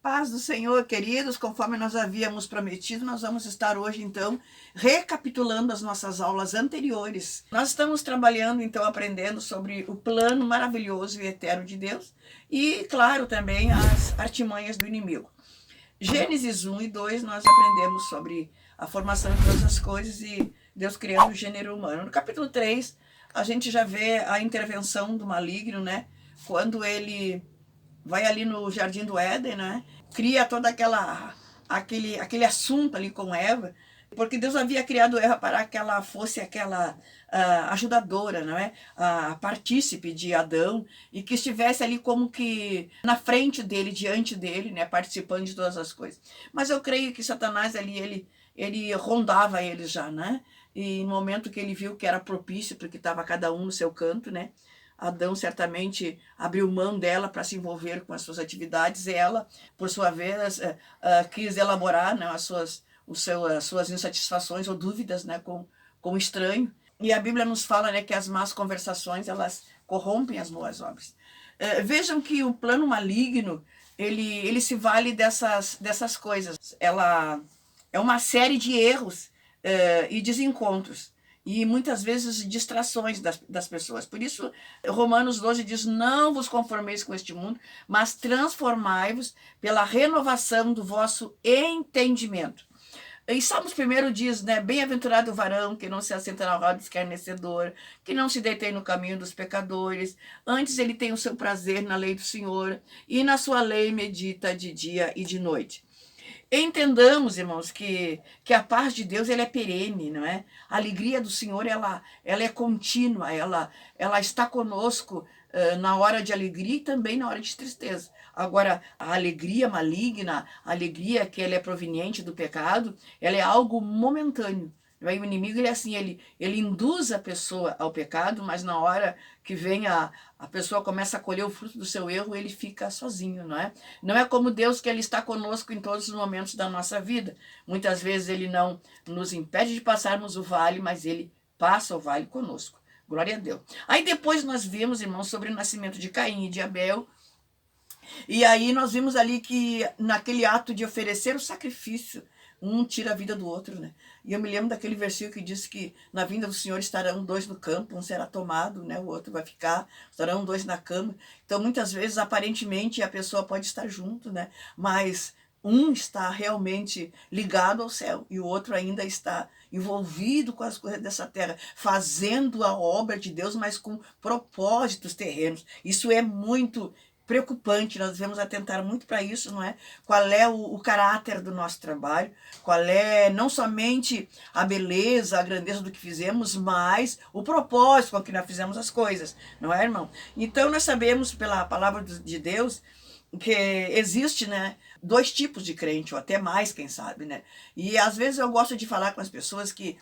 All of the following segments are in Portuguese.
Paz do Senhor, queridos, conforme nós havíamos prometido, nós vamos estar hoje, então, recapitulando as nossas aulas anteriores. Nós estamos trabalhando, então, aprendendo sobre o plano maravilhoso e eterno de Deus e, claro, também as artimanhas do inimigo. Gênesis 1 e 2, nós aprendemos sobre a formação de todas as coisas e Deus criando o gênero humano. No capítulo 3, a gente já vê a intervenção do maligno, né? Quando ele vai ali no Jardim do Éden, né? Cria todo aquele assunto ali com Eva, porque Deus havia criado Eva para que ela fosse aquela ajudadora, não é? Partícipe de Adão, e que estivesse ali como que na frente dele, diante dele, né? Participando de todas as coisas. Mas eu creio que Satanás ali, ele rondava eles já, né? E no momento que ele viu que era propício, porque estava cada um no seu canto, né? Adão certamente abriu mão dela para se envolver com as suas atividades, e ela, por sua vez, quis elaborar, né, as suas insatisfações ou dúvidas, né, com o estranho. E a Bíblia nos fala, né, que as más conversações, elas corrompem as boas obras. Vejam que o plano maligno, ele se vale dessas coisas. Ela é uma série de erros e desencontros, e muitas vezes distrações das pessoas. Por isso, Romanos 12 diz: não vos conformeis com este mundo, mas transformai-vos pela renovação do vosso entendimento. E Salmos 1 diz, né, bem-aventurado o varão que não se assenta na roda escarnecedora, que não se detém no caminho dos pecadores, antes ele tem o seu prazer na lei do Senhor, e na sua lei medita de dia e de noite. Entendamos, irmãos, que a paz de Deus, ela é perene, não é? A alegria do Senhor, ela é contínua, ela está conosco na hora de alegria e também na hora de tristeza. Agora, a alegria maligna, a alegria que ela é proveniente do pecado, ela é algo momentâneo. O inimigo, ele é assim, ele induz a pessoa ao pecado, mas na hora que vem a pessoa começa a colher o fruto do seu erro, ele fica sozinho, não é? Não é como Deus, que ele está conosco em todos os momentos da nossa vida. Muitas vezes ele não nos impede de passarmos o vale, mas ele passa o vale conosco. Glória a Deus. Aí depois nós vimos, irmãos, sobre o nascimento de Caim e de Abel. E aí nós vimos ali que naquele ato de oferecer o sacrifício, um tira a vida do outro, né? E eu me lembro daquele versículo que diz que na vinda do Senhor estarão dois no campo, um será tomado, né? O outro vai ficar, estarão dois na cama. Então, muitas vezes, aparentemente, a pessoa pode estar junto, né? Mas um está realmente ligado ao céu e o outro ainda está envolvido com as coisas dessa terra, fazendo a obra de Deus, mas com propósitos terrenos. Isso é muito preocupante, nós devemos atentar muito para isso, não é? Qual é o caráter do nosso trabalho, qual é não somente a beleza, a grandeza do que fizemos, mas o propósito com que nós fizemos as coisas, não é, irmão? Então nós sabemos pela palavra de Deus que existe, né, dois tipos de crente, ou até mais, quem sabe, né? E às vezes eu gosto de falar com as pessoas que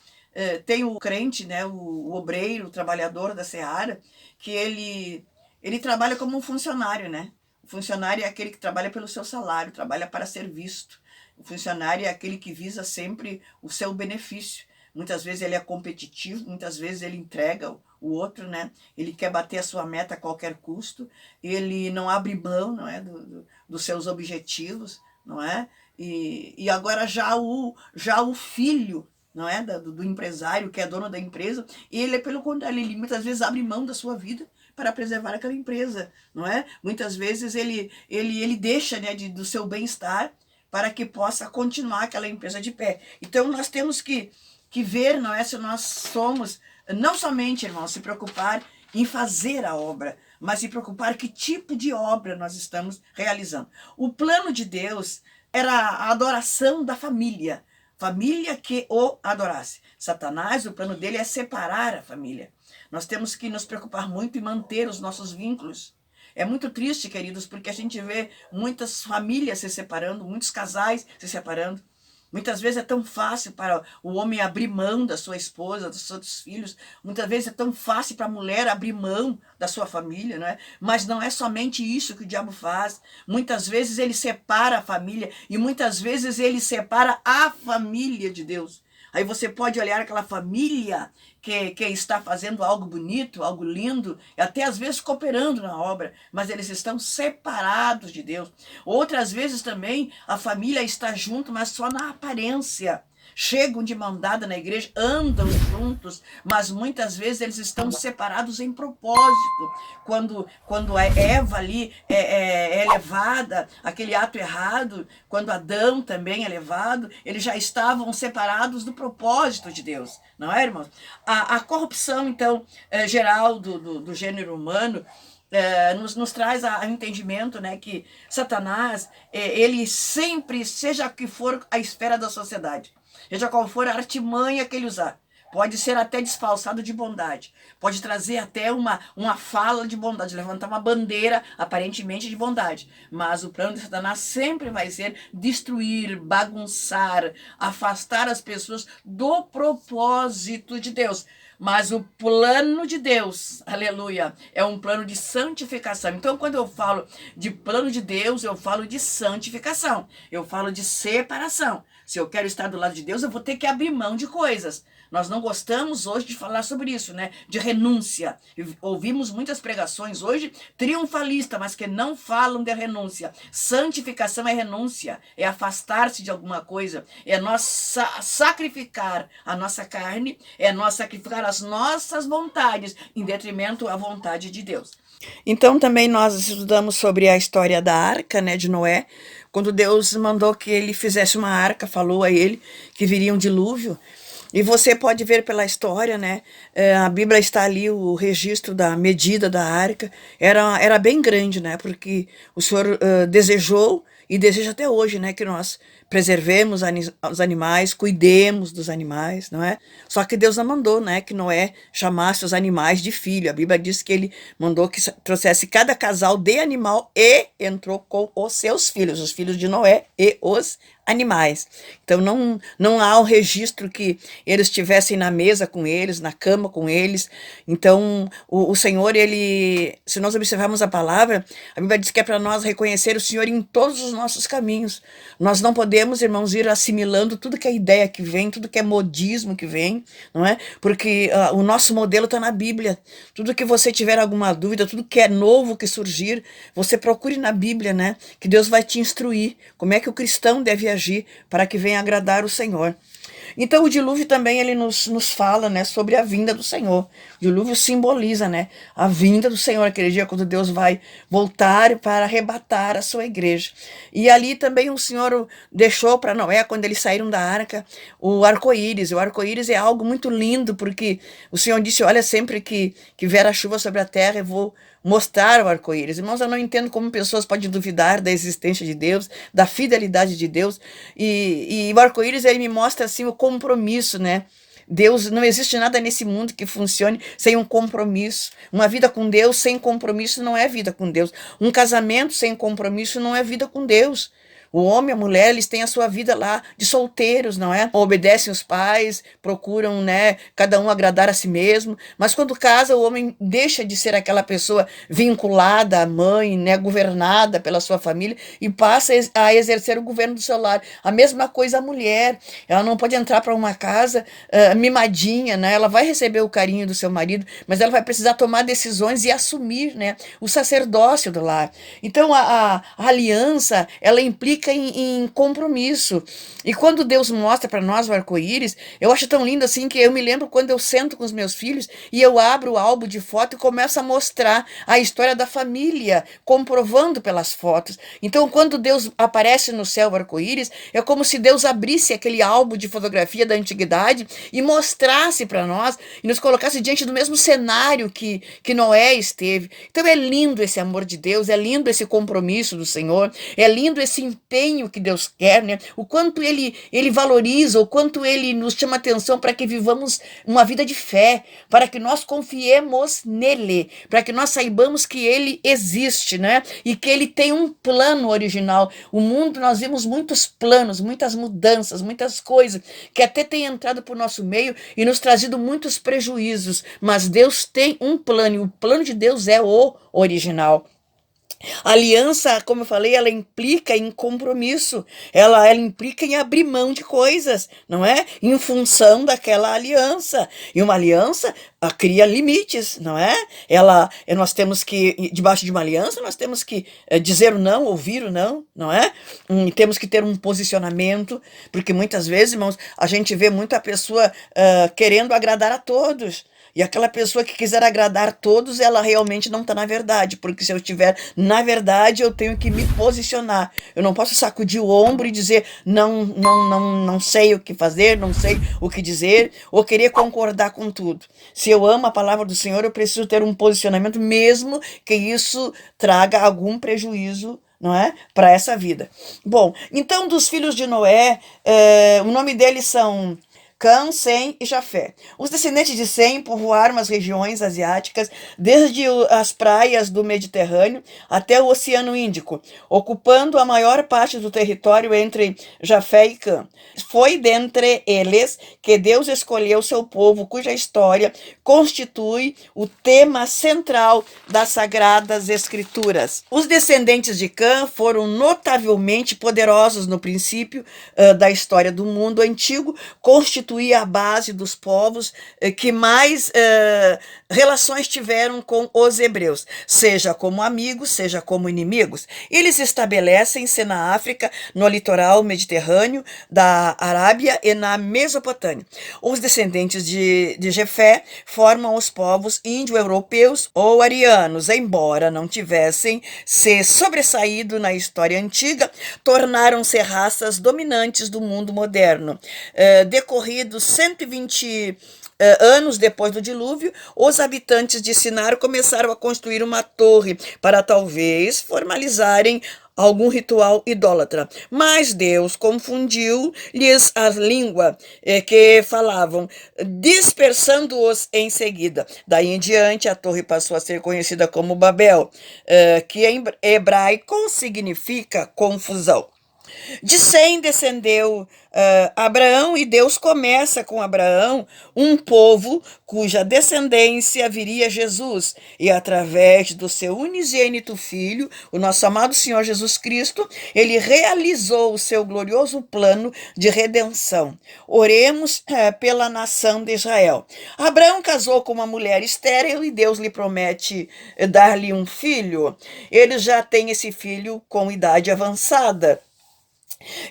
tem o crente, né, o obreiro, o trabalhador da seara, que ele trabalha como um funcionário, né? O funcionário é aquele que trabalha pelo seu salário, trabalha para ser visto. O funcionário é aquele que visa sempre o seu benefício. Muitas vezes ele é competitivo, muitas vezes ele entrega o outro, né? Ele quer bater a sua meta a qualquer custo, ele não abre mão, não é, dos seus objetivos, não é? E agora já o filho, não é, do empresário, que é dono da empresa, ele, pelo contrário, ele muitas vezes abre mão da sua vida para preservar aquela empresa, não é? Muitas vezes ele deixa, né, do seu bem-estar para que possa continuar aquela empresa de pé. Então nós temos que ver, não é, se nós somos, não somente, irmão, se preocupar em fazer a obra, mas se preocupar que tipo de obra nós estamos realizando. O plano de Deus era a adoração da família que o adorasse. Satanás, o plano dele é separar a família. Nós temos que nos preocupar muito em manter os nossos vínculos. É muito triste, queridos, porque a gente vê muitas famílias se separando, muitos casais se separando. Muitas vezes é tão fácil para o homem abrir mão da sua esposa, dos seus filhos. Muitas vezes é tão fácil para a mulher abrir mão da sua família, não é? Mas não é somente isso que o diabo faz. Muitas vezes ele separa a família e muitas vezes ele separa a família de Deus. Aí você pode olhar aquela família que está fazendo algo bonito, algo lindo, até às vezes cooperando na obra, mas eles estão separados de Deus. Outras vezes também a família está junto, mas só na aparência. Chegam de mão dada na igreja, andam juntos, mas muitas vezes eles estão separados em propósito. Quando a Eva ali é levada, aquele ato errado, quando Adão também é levado, eles já estavam separados do propósito de Deus, não é, irmãos? A corrupção, então, geral do gênero humano, nos traz a entendimento, né, que Satanás, ele sempre, seja que for a esfera da sociedade, seja qual for a artimanha que ele usar, pode ser até disfarçado de bondade, pode trazer até uma fala de bondade, levantar uma bandeira aparentemente de bondade, mas o plano de Satanás sempre vai ser destruir, bagunçar, afastar as pessoas do propósito de Deus. Mas o plano de Deus, aleluia, é um plano de santificação. Então, quando eu falo de plano de Deus, eu falo de santificação, eu falo de separação. Se eu quero estar do lado de Deus, eu vou ter que abrir mão de coisas. Nós não gostamos hoje de falar sobre isso, né? De renúncia. Ouvimos muitas pregações hoje triunfalistas, mas que não falam de renúncia. Santificação é renúncia, é afastar-se de alguma coisa, é nós sacrificar a nossa carne, é nós sacrificar as nossas vontades em detrimento à vontade de Deus. Então também nós estudamos sobre a história da arca, né, de Noé, quando Deus mandou que ele fizesse uma arca, falou a ele que viria um dilúvio. E você pode ver pela história, né? A Bíblia está ali, o registro da medida da arca. Era bem grande, né? Porque o Senhor desejou e deseja até hoje, né? Que nós preservemos os animais, cuidemos dos animais, não é? Só que Deus não mandou, né? Que Noé chamasse os animais de filho. A Bíblia diz que ele mandou que trouxesse cada casal de animal e entrou com os seus filhos, os filhos de Noé e os animais. Então não há um registro que eles estivessem na mesa com eles, na cama com eles. Então o Senhor, ele, se nós observarmos a palavra, a Bíblia diz que é para nós reconhecer o Senhor em todos os nossos caminhos. Nós não podemos, irmãos, ir assimilando tudo que é ideia que vem, tudo que é modismo que vem, não é? Porque o nosso modelo está na Bíblia. Tudo que você tiver alguma dúvida, tudo que é novo que surgir, você procure na Bíblia, né? Que Deus vai te instruir como é que o cristão deve agir para que venha agradar o Senhor. Então o dilúvio também ele nos fala, né, sobre a vinda do Senhor. O dilúvio simboliza, né, a vinda do Senhor, aquele dia quando Deus vai voltar para arrebatar a sua igreja. E ali também o Senhor deixou para Noé, quando eles saíram da arca, o arco-íris. O arco-íris é algo muito lindo, porque o Senhor disse, olha, sempre que vier a chuva sobre a terra, eu vou mostrar o arco-íris. Irmãos, eu não entendo como pessoas podem duvidar da existência de Deus, da fidelidade de Deus. E o arco-íris, ele me mostra assim o compromisso, né? Deus, não existe nada nesse mundo que funcione sem um compromisso. Uma vida com Deus sem compromisso não é vida com Deus. Um casamento sem compromisso não é vida com Deus. O homem e a mulher, eles têm a sua vida lá de solteiros, não é? Obedecem os pais, procuram, né, cada um agradar a si mesmo. Mas quando casa, o homem deixa de ser aquela pessoa vinculada à mãe, né, governada pela sua família e passa a exercer o governo do seu lar. A mesma coisa a mulher. Ela não pode entrar para uma casa mimadinha, né? Ela vai receber o carinho do seu marido, mas ela vai precisar tomar decisões e assumir, né, o sacerdócio do lar. Então a aliança, ela implica em compromisso. E quando Deus mostra para nós o arco-íris, eu acho tão lindo assim que eu me lembro quando eu sento com os meus filhos e eu abro o álbum de foto e começo a mostrar a história da família, comprovando pelas fotos. Então, quando Deus aparece no céu o arco-íris, é como se Deus abrisse aquele álbum de fotografia da antiguidade e mostrasse para nós e nos colocasse diante do mesmo cenário que Noé esteve. Então é lindo esse amor de Deus, é lindo esse compromisso do Senhor, é lindo esse empenho que Deus quer, né? O quanto ele valoriza, o quanto ele nos chama atenção para que vivamos uma vida de fé, para que nós confiemos nele, para que nós saibamos que ele existe, né? E que ele tem um plano original. O mundo, nós vimos muitos planos, muitas mudanças, muitas coisas que até têm entrado por nosso meio e nos trazido muitos prejuízos, mas Deus tem um plano, e o plano de Deus é o original. A aliança, como eu falei, ela implica em compromisso, ela implica em abrir mão de coisas, não é? Em função daquela aliança. E uma aliança cria limites, não é? Nós temos que, debaixo de uma aliança, nós temos que dizer o não, ouvir o não, não é? Temos que ter um posicionamento, porque muitas vezes, irmãos, a gente vê muita pessoa querendo agradar a todos. E aquela pessoa que quiser agradar todos, ela realmente não está na verdade, porque se eu estiver na verdade, eu tenho que me posicionar. Eu não posso sacudir o ombro e dizer não sei o que fazer, não sei o que dizer, ou querer concordar com tudo. Se eu amo a palavra do Senhor, eu preciso ter um posicionamento, mesmo que isso traga algum prejuízo, não é? Para essa vida. Bom, então dos filhos de Noé, o nome deles são Cã, Sem e Jafé. Os descendentes de Sem povoaram as regiões asiáticas, desde as praias do Mediterrâneo até o Oceano Índico, ocupando a maior parte do território entre Jafé e Cã. Foi dentre eles que Deus escolheu seu povo, cuja história constitui o tema central das Sagradas Escrituras. Os descendentes de Cã foram notavelmente poderosos no princípio da história do mundo antigo, constituía a base dos povos que mais relações tiveram com os hebreus, seja como amigos, seja como inimigos. Eles estabelecem-se na África, no litoral mediterrâneo, da Arábia e na Mesopotâmia. Os descendentes de Jefé formam os povos índio-europeus ou arianos, embora não tivessem se sobressaído na história antiga, tornaram-se raças dominantes do mundo moderno. Decorridos 120 anos depois do dilúvio, os habitantes de Sinar começaram a construir uma torre para talvez formalizarem algum ritual idólatra. Mas Deus confundiu-lhes a língua que falavam, dispersando-os em seguida. Daí em diante, a torre passou a ser conhecida como Babel, que em hebraico significa confusão. De Sem descendeu Abraão, e Deus começa com Abraão um povo cuja descendência viria Jesus, e através do seu unigênito Filho, o nosso amado Senhor Jesus Cristo, ele realizou o seu glorioso plano de redenção. Oremos pela nação de Israel. Abraão casou com uma mulher estéril e Deus lhe promete dar-lhe um filho. Ele já tem esse filho com idade avançada.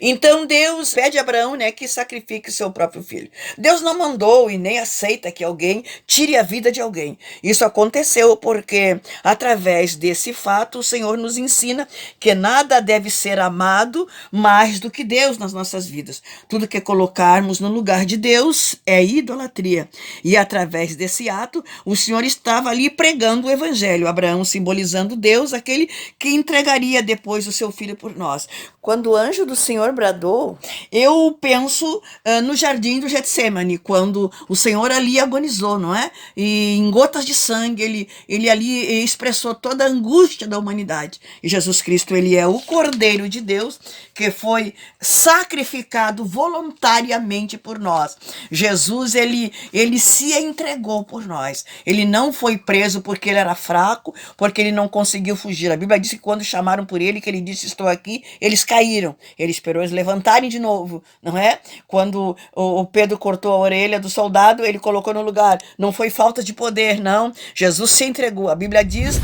Então Deus pede a Abraão, que sacrifique seu próprio filho. Deus não mandou e nem aceita que alguém tire a vida de alguém. Isso aconteceu porque, através desse fato, o Senhor nos ensina que nada deve ser amado mais do que Deus nas nossas vidas. Tudo que colocarmos no lugar de Deus é idolatria. E através desse ato, o Senhor estava ali pregando o evangelho. Abraão simbolizando Deus, aquele que entregaria depois o seu filho por nós. Quando o anjo do Senhor bradou, eu penso no jardim do Getsemane, quando o Senhor ali agonizou, não é? E em gotas de sangue, ele ali expressou toda a angústia da humanidade. E Jesus Cristo, ele é o Cordeiro de Deus, que foi sacrificado voluntariamente por nós. Jesus, ele se entregou por nós. Ele não foi preso porque ele era fraco, porque ele não conseguiu fugir. A Bíblia diz que quando chamaram por ele, que ele disse, estou aqui, eles caíram. Ele esperou eles levantarem de novo, não é? Quando o Pedro cortou a orelha do soldado, ele colocou no lugar. Não foi falta de poder, não. Jesus se entregou. A Bíblia diz,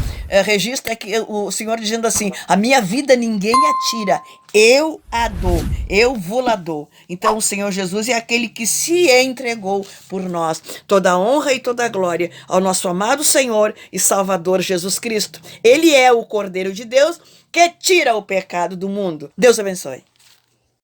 registra que o Senhor dizendo assim, a minha vida ninguém atira, eu a dou, eu vou-la dou. Então o Senhor Jesus é aquele que se entregou por nós. Toda a honra e toda a glória ao nosso amado Senhor e Salvador Jesus Cristo. Ele é o Cordeiro de Deus que tira o pecado do mundo. Deus abençoe.